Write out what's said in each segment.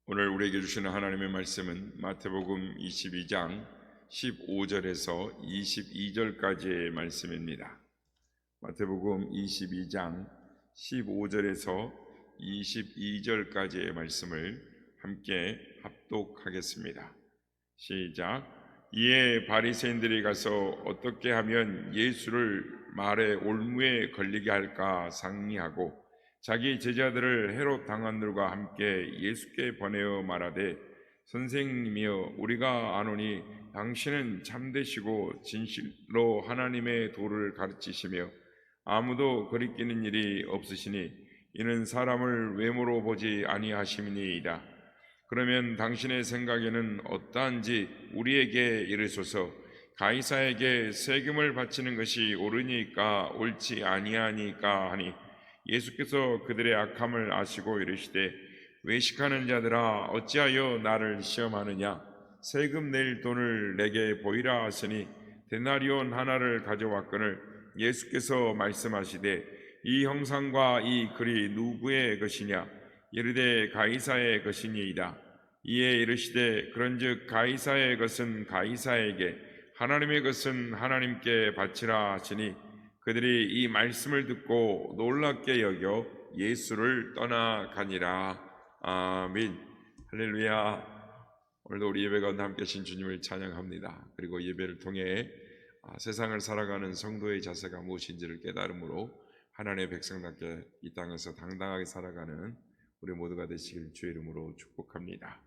오늘 우리에게 주시는 하나님의 말씀은 마태복음 22장 15절에서 22절까지의 말씀입니다. 마태복음 22장 15절에서 22절까지의 말씀을 함께 합독하겠습니다. 시작. 이에 바리새인들이 가서 어떻게 하면 예수를 말의 올무에 걸리게 할까 상의하고 자기 제자들을 헤롯 당원들과 함께 예수께 보내어 말하되, 선생님이여, 우리가 아노니 당신은 참되시고 진실로 하나님의 도를 가르치시며 아무도 거리끼는 일이 없으시니 이는 사람을 외모로 보지 아니하심이니이다. 그러면 당신의 생각에는 어떠한지 우리에게 이르소서. 가이사에게 세금을 바치는 것이 옳으니까 옳지 아니하니까 하니, 예수께서 그들의 악함을 아시고 이르시되, 외식하는 자들아, 어찌하여 나를 시험하느냐? 세금 낼 돈을 내게 보이라 하시니 데나리온 하나를 가져왔거늘 예수께서 말씀하시되, 이 형상과 이 글이 누구의 것이냐? 이르되 가이사의 것이니이다. 이에 이르시되, 그런즉 가이사의 것은 가이사에게, 하나님의 것은 하나님께 바치라 하시니, 그들이 이 말씀을 듣고 놀랍게 여겨 예수를 떠나가니라. 아멘. 할렐루야. 오늘도 우리 예배 가운데 함께 하신 주님을 찬양합니다. 그리고 예배를 통해 세상을 살아가는 성도의 자세가 무엇인지를 깨달음으로 하나님의 백성답게 이 땅에서 당당하게 살아가는 우리 모두가 되시길 주의 이름으로 축복합니다.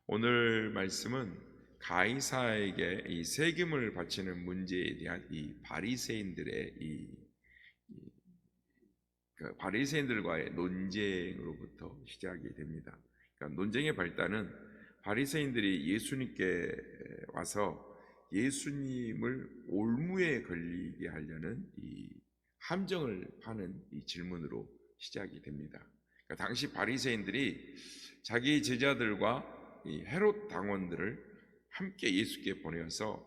오늘 말씀은 가이사에게 이 세금을 바치는 문제에 대한 이 바리새인들의 바리새인들과의 논쟁으로부터 시작이 됩니다. 그러니까 논쟁의 발단은 바리새인들이 예수님께 와서 예수님을 올무에 걸리게 하려는 이 함정을 파는 이 질문으로 시작이 됩니다. 그러니까 당시 바리새인들이 자기 제자들과 이 헤롯 당원들을 함께 예수께 보내어서,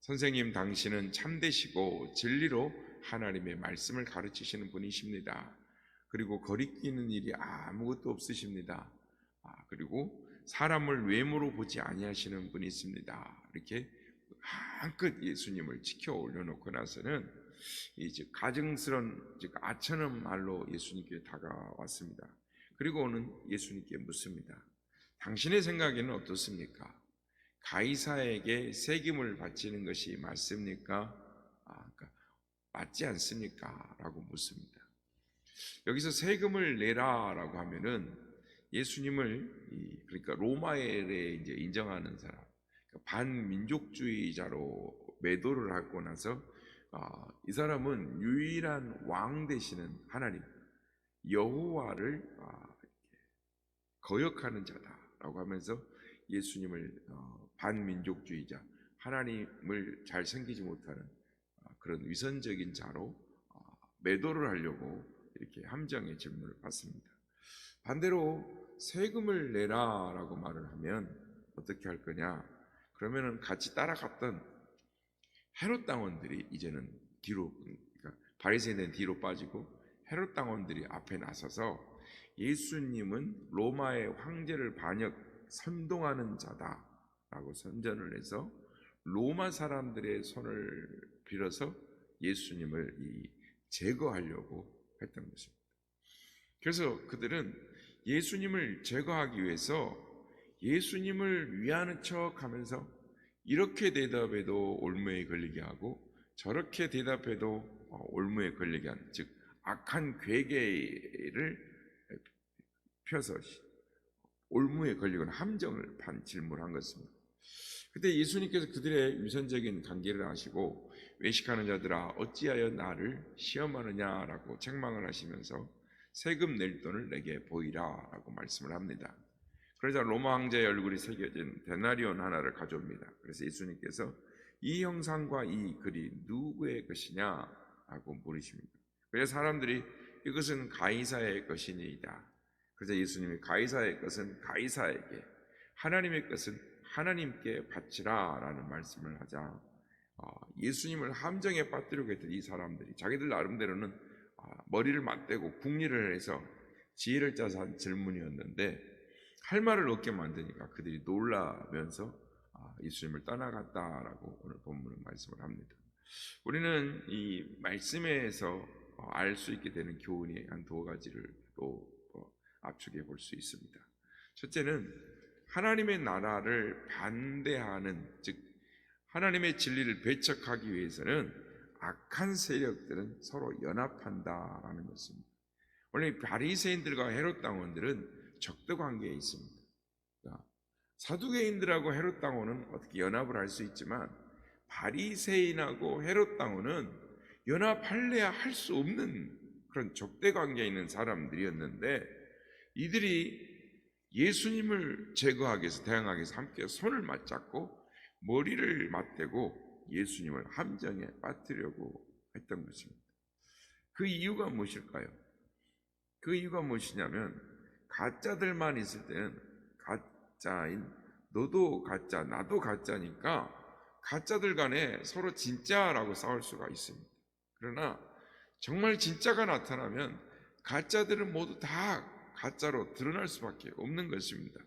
선생님, 당신은 참되시고 진리로 하나님의 말씀을 가르치시는 분이십니다. 그리고 거리끼는 일이 아무것도 없으십니다. 그리고 사람을 외모로 보지 아니하시는 분이십니다. 이렇게 한껏 예수님을 지켜 올려놓고 나서는 이제 가증스러운, 즉 아천한 말로 예수님께 다가왔습니다. 그리고는 예수님께 묻습니다. 당신의 생각에는 어떻습니까? 가이사에게 세금을 바치는 것이 맞습니까? 그러니까 맞지 않습니까? 라고 묻습니다. 여기서 세금을 내라라고 하면은 예수님을 그러니까 로마에 이제 인정하는 사람, 그러니까 반민족주의자로 매도를 하고 나서 이 사람은 유일한 왕 되시는 하나님 여호와를 거역하는 자다라고 하면서 예수님을 반민족주의자, 하나님을 잘 섬기지 못하는 그런 위선적인 자로 매도를 하려고 이렇게 함정의 질문을 받습니다. 반대로 세금을 내라라고 말을 하면 어떻게 할 거냐? 그러면은 같이 따라갔던 헤롯 당원들이 이제는 뒤로, 그러니까 바리새인은 뒤로 빠지고 헤롯 당원들이 앞에 나서서 예수님은 로마의 황제를 선동하는 자다라고 선전을 해서 로마 사람들의 손을 빌어서 예수님을 제거하려고 했던 것입니다. 그래서 그들은 예수님을 제거하기 위해서 예수님을 위하는 척하면서 이렇게 대답해도 올무에 걸리게 하고 저렇게 대답해도 올무에 걸리게 하는, 즉 악한 괴계를 펴서 올무에 걸리거나 함정을 판 질문한 것입니다. 그때 예수님께서 그들의 위선적인 관계를 아시고, 외식하는 자들아, 어찌하여 나를 시험하느냐라고 책망을 하시면서 세금 낼 돈을 내게 보이라 라고 말씀을 합니다. 그러자 로마 황제의 얼굴이 새겨진 데나리온 하나를 가져옵니다. 그래서 예수님께서 이 형상과 이 글이 누구의 것이냐 라고 물으십니다. 그래서 사람들이 이것은 가이사의 것이니이다. 그래서 예수님이 가이사의 것은 가이사에게, 하나님의 것은 하나님께 바치라 라는 말씀을 하자 예수님을 함정에 빠뜨리고 했던 이 사람들이 자기들 나름대로는 머리를 맞대고 궁리를 해서 지혜를 짜서 한 질문이었는데, 할 말을 얻게 만드니까 그들이 놀라면서 예수님을 떠나갔다라고 오늘 본문은 말씀을 합니다. 우리는 이 말씀에서 알 수 있게 되는 교훈이 한 두 가지를 또 압축해 볼 수 있습니다. 첫째는 하나님의 나라를 반대하는, 즉 하나님의 진리를 배척하기 위해서는 악한 세력들은 서로 연합한다라는 것입니다. 원래 바리새인들과 헤롯 당원들은 적대 관계에 있습니다. 사두개인들하고 헤롯 당원은 어떻게 연합을 할 수 있지만 바리새인하고 헤롯 당원은 연합할래야 할 수 없는 그런 적대 관계에 있는 사람들이었는데, 이들이 예수님을 제거하기 위해서, 대항하기 위해서 함께 손을 맞잡고 머리를 맞대고 예수님을 함정에 빠뜨리려고 했던 것입니다. 그 이유가 무엇일까요? 그 이유가 무엇이냐면, 가짜들만 있을 때는 가짜인 너도 가짜 나도 가짜니까 가짜들 간에 서로 진짜라고 싸울 수가 있습니다. 그러나 정말 진짜가 나타나면 가짜들은 모두 다 가짜로 드러날 수밖에 없는 것입니다.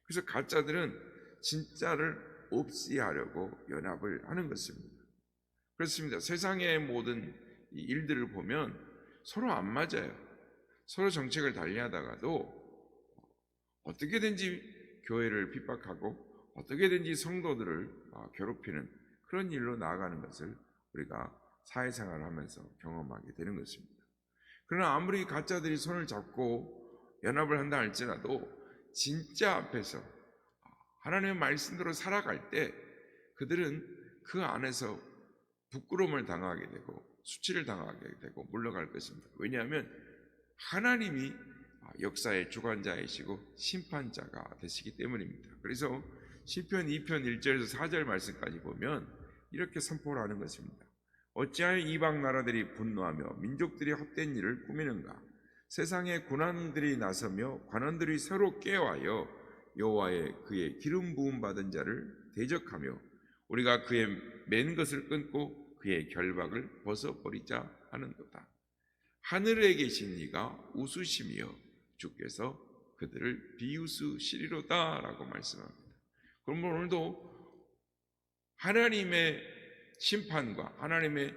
그래서 가짜들은 진짜를 없이 하려고 연합을 하는 것입니다. 그렇습니다. 세상의 모든 일들을 보면 서로 안 맞아요. 서로 정책을 달리하다가도 어떻게든지 교회를 핍박하고 어떻게든지 성도들을 괴롭히는 그런 일로 나아가는 것을 우리가 사회생활을 하면서 경험하게 되는 것입니다. 그러나 아무리 가짜들이 손을 잡고 연합을 한다 할지라도 진짜 앞에서 하나님의 말씀대로 살아갈 때 그들은 그 안에서 부끄러움을 당하게 되고 수치를 당하게 되고 물러갈 것입니다. 왜냐하면 하나님이 역사의 주관자이시고 심판자가 되시기 때문입니다. 그래서 시편 2편 1절에서 4절 말씀까지 보면 이렇게 선포를 하는 것입니다. 어찌하여 이방 나라들이 분노하며 민족들이 헛된 일을 꾸미는가? 세상의 군왕들이 나서며 관원들이 서로 깨어하여 여호와의 그의 기름 부음 받은 자를 대적하며 우리가 그의 맨 것을 끊고 그의 결박을 벗어버리자 하는도다. 하늘에 계신 이가 웃으시며 주께서 그들을 비웃으시리로다 라고 말씀합니다. 그럼 오늘도 하나님의 심판과 하나님의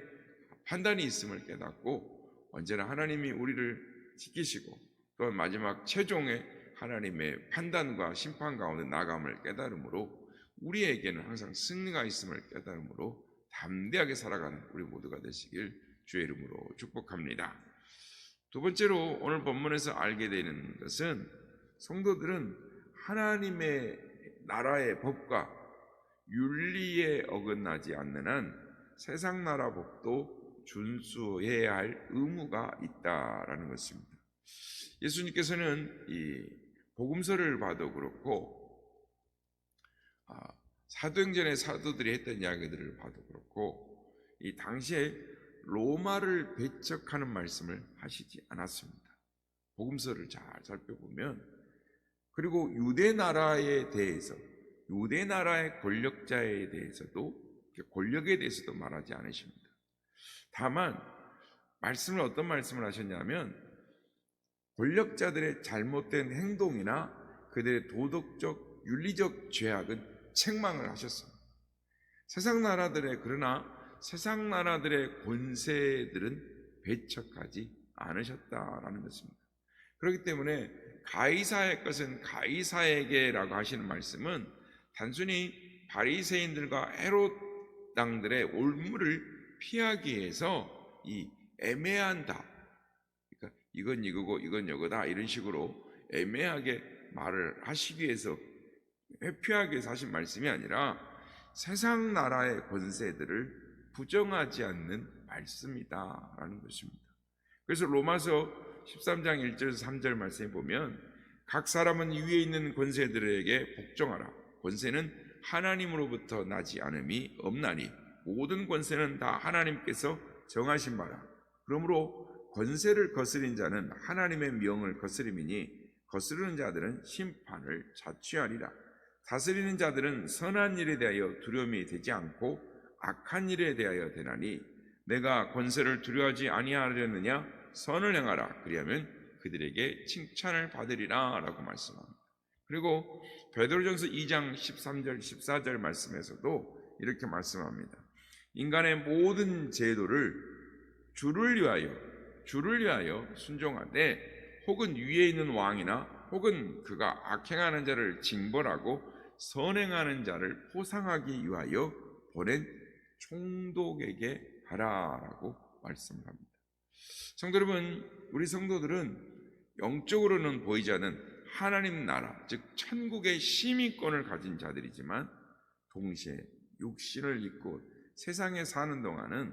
판단이 있음을 깨닫고 언제나 하나님이 우리를 지키시고 또 마지막 최종의 하나님의 판단과 심판 가운데 나감을 깨달음으로 우리에게는 항상 승리가 있음을 깨달음으로 담대하게 살아가는 우리 모두가 되시길 주의 이름으로 축복합니다. 두 번째로 오늘 본문에서 알게 되는 것은 성도들은 하나님의 나라의 법과 윤리에 어긋나지 않는 한 세상 나라 법도 준수해야 할 의무가 있다라는 것입니다. 예수님께서는 이 복음서를 봐도 그렇고 사도행전의 사도들이 했던 이야기들을 봐도 그렇고 이 당시에 로마를 배척하는 말씀을 하시지 않았습니다. 복음서를 잘 살펴보면, 그리고 유대 나라에 대해서, 유대 나라의 권력자에 대해서도, 권력에 대해서도 말하지 않으십니다. 다만 말씀을 어떤 말씀을 하셨냐면 권력자들의 잘못된 행동이나 그들의 도덕적 윤리적 죄악은 책망을 하셨습니다. 그러나 세상 나라들의 권세들은 배척하지 않으셨다라는 것입니다. 그렇기 때문에 가이사의 것은 가이사에게라고 하시는 말씀은 단순히 바리새인들과 헤롯 당들의 올무를 피하기 위해서 이 애매한 답, 그러니까 이건 이거고 이건 이거다 이런 식으로 애매하게 말을 하시기 위해서 회피하기 위해서 하신 말씀이 아니라 세상 나라의 권세들을 부정하지 않는 말씀이다라는 것입니다. 그래서 로마서 13장 1절에서 3절 말씀에 보면 각 사람은 위에 있는 권세들에게 복종하라. 권세는 하나님으로부터 나지 않음이 없나니 모든 권세는 다 하나님께서 정하신 바라. 그러므로 권세를 거스린 자는 하나님의 명을 거스림이니 거스르는 자들은 심판을 자취하리라. 다스리는 자들은 선한 일에 대하여 두려움이 되지 않고 악한 일에 대하여 되나니 내가 권세를 두려워하지 아니하려느냐? 선을 행하라. 그리하면 그들에게 칭찬을 받으리라 라고 말씀합니다. 그리고 베드로전서 2장 13절 14절 말씀에서도 이렇게 말씀합니다. 인간의 모든 제도를 주를 위하여 순종하되 혹은 위에 있는 왕이나 혹은 그가 악행하는 자를 징벌하고 선행하는 자를 포상하기 위하여 보낸 총독에게 하라라고 말씀합니다. 성도 여러분, 우리 성도들은 영적으로는 보이지 않는 하나님 나라, 즉 천국의 시민권을 가진 자들이지만 동시에 육신을 입고 세상에 사는 동안은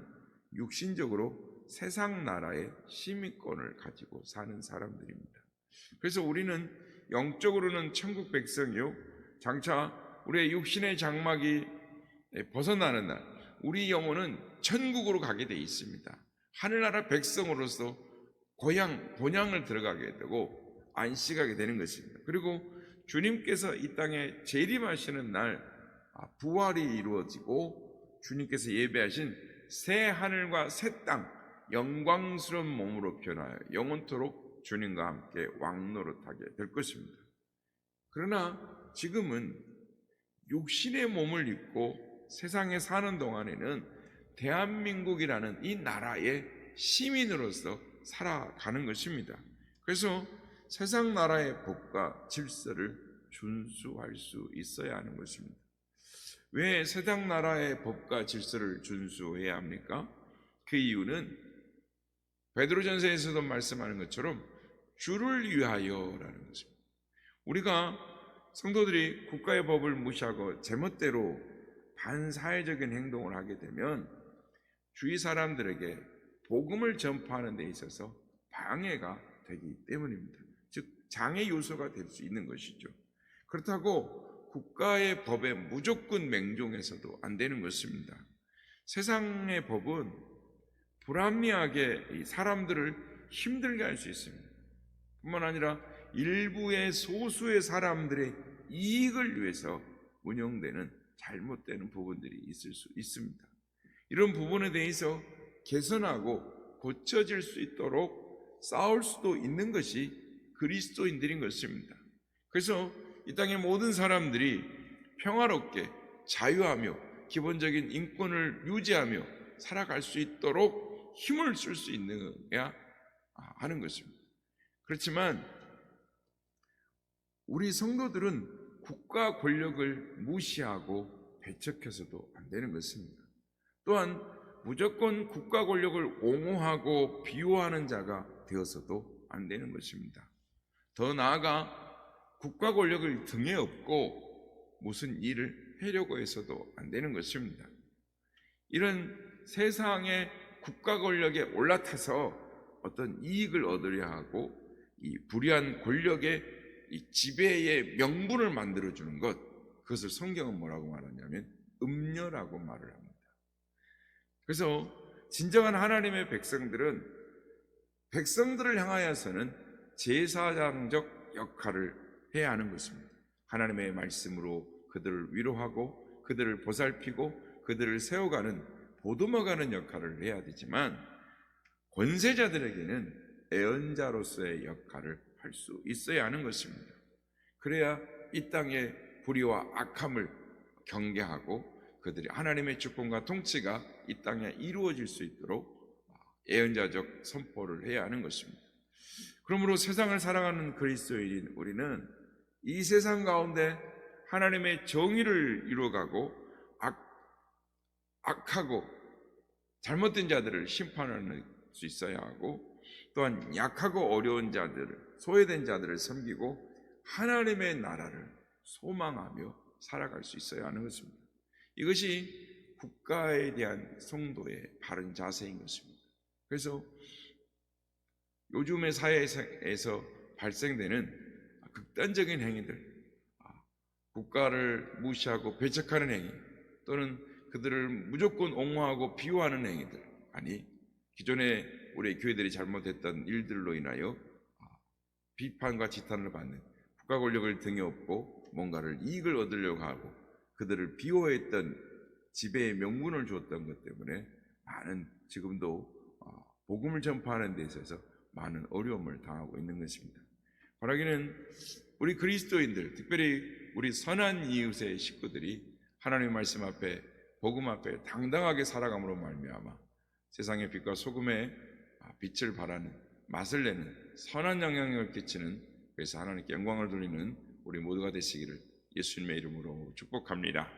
육신적으로 세상 나라의 시민권을 가지고 사는 사람들입니다. 그래서 우리는 영적으로는 천국 백성이요, 장차 우리의 육신의 장막이 벗어나는 날 우리 영혼은 천국으로 가게 돼 있습니다. 하늘나라 백성으로서 본향을 들어가게 되고 안식하게 되는 것입니다. 그리고 주님께서 이 땅에 재림하시는 날 부활이 이루어지고 주님께서 예배하신 새 하늘과 새 땅, 영광스러운 몸으로 변하여 영원토록 주님과 함께 왕노릇하게 될 것입니다. 그러나 지금은 육신의 몸을 입고 세상에 사는 동안에는 대한민국이라는 이 나라의 시민으로서 살아가는 것입니다. 그래서 세상 나라의 법과 질서를 준수할 수 있어야 하는 것입니다. 왜 세상 나라의 법과 질서를 준수해야 합니까? 그 이유는 베드로전서에서도 말씀하는 것처럼 주를 위하여라는 것입니다. 우리가 성도들이 국가의 법을 무시하고 제멋대로 반사회적인 행동을 하게 되면 주위 사람들에게 복음을 전파하는 데 있어서 방해가 되기 때문입니다. 즉 장애 요소가 될 수 있는 것이죠. 그렇다고 국가의 법에 무조건 맹종해서도 안 되는 것입니다. 세상의 법은 불합리하게 사람들을 힘들게 할 수 있습니다. 뿐만 아니라 일부의 소수의 사람들의 이익을 위해서 운영되는 잘못되는 부분들이 있을 수 있습니다. 이런 부분에 대해서 개선하고 고쳐질 수 있도록 싸울 수도 있는 것이 그리스도인들인 것입니다. 그래서 이 땅의 모든 사람들이 평화롭게 자유하며 기본적인 인권을 유지하며 살아갈 수 있도록 힘을 쓸 수 있느냐 하는 것입니다. 그렇지만 우리 성도들은 국가 권력을 무시하고 배척해서도 안 되는 것입니다. 또한 무조건 국가 권력을 옹호하고 비호하는 자가 되어서도 안 되는 것입니다. 더 나아가 국가 권력을 등에 업고 무슨 일을 하려고 해서도 안 되는 것입니다. 이런 세상의 국가 권력에 올라타서 어떤 이익을 얻으려 하고 이 불의한 권력의 이 지배의 명분을 만들어주는 것, 그것을 성경은 뭐라고 말하냐면 음녀라고 말을 합니다. 그래서 진정한 하나님의 백성들을 향하여서는 제사장적 역할을 해야 하는 것입니다. 하나님의 말씀으로 그들을 위로하고 그들을 보살피고 그들을 세워가는 보듬어가는 역할을 해야 되지만 권세자들에게는 애언자로서의 역할을 할 수 있어야 하는 것입니다. 그래야 이 땅의 불의와 악함을 경계하고 그들이 하나님의 주권과 통치가 이 땅에 이루어질 수 있도록 애언자적 선포를 해야 하는 것입니다. 그러므로 세상을 사랑하는 그리스도인인 우리는 이 세상 가운데 하나님의 정의를 이루어가고 악하고 잘못된 자들을 심판할 수 있어야 하고, 또한 약하고 어려운 자들을, 소외된 자들을 섬기고 하나님의 나라를 소망하며 살아갈 수 있어야 하는 것입니다. 이것이 국가에 대한 성도의 바른 자세인 것입니다. 그래서 요즘의 사회에서 발생되는 극단적인 행위들, 국가를 무시하고 배척하는 행위, 또는 그들을 무조건 옹호하고 비호하는 행위들, 아니 기존에 우리 교회들이 잘못했던 일들로 인하여 비판과 지탄을 받는 국가 권력을 등에 업고 뭔가를 이익을 얻으려고 하고 그들을 비호했던 지배의 명분을 주었던 것 때문에 많은 지금도 복음을 전파하는 데 있어서 많은 어려움을 당하고 있는 것입니다. 바라기는 우리 그리스도인들, 특별히 우리 선한 이웃의 식구들이 하나님의 말씀 앞에, 복음 앞에 당당하게 살아감으로 말미암아 세상의 빛과 소금의 빛을 발하는, 맛을 내는 선한 영향력을 끼치는, 그래서 하나님께 영광을 돌리는 우리 모두가 되시기를 예수님의 이름으로 축복합니다.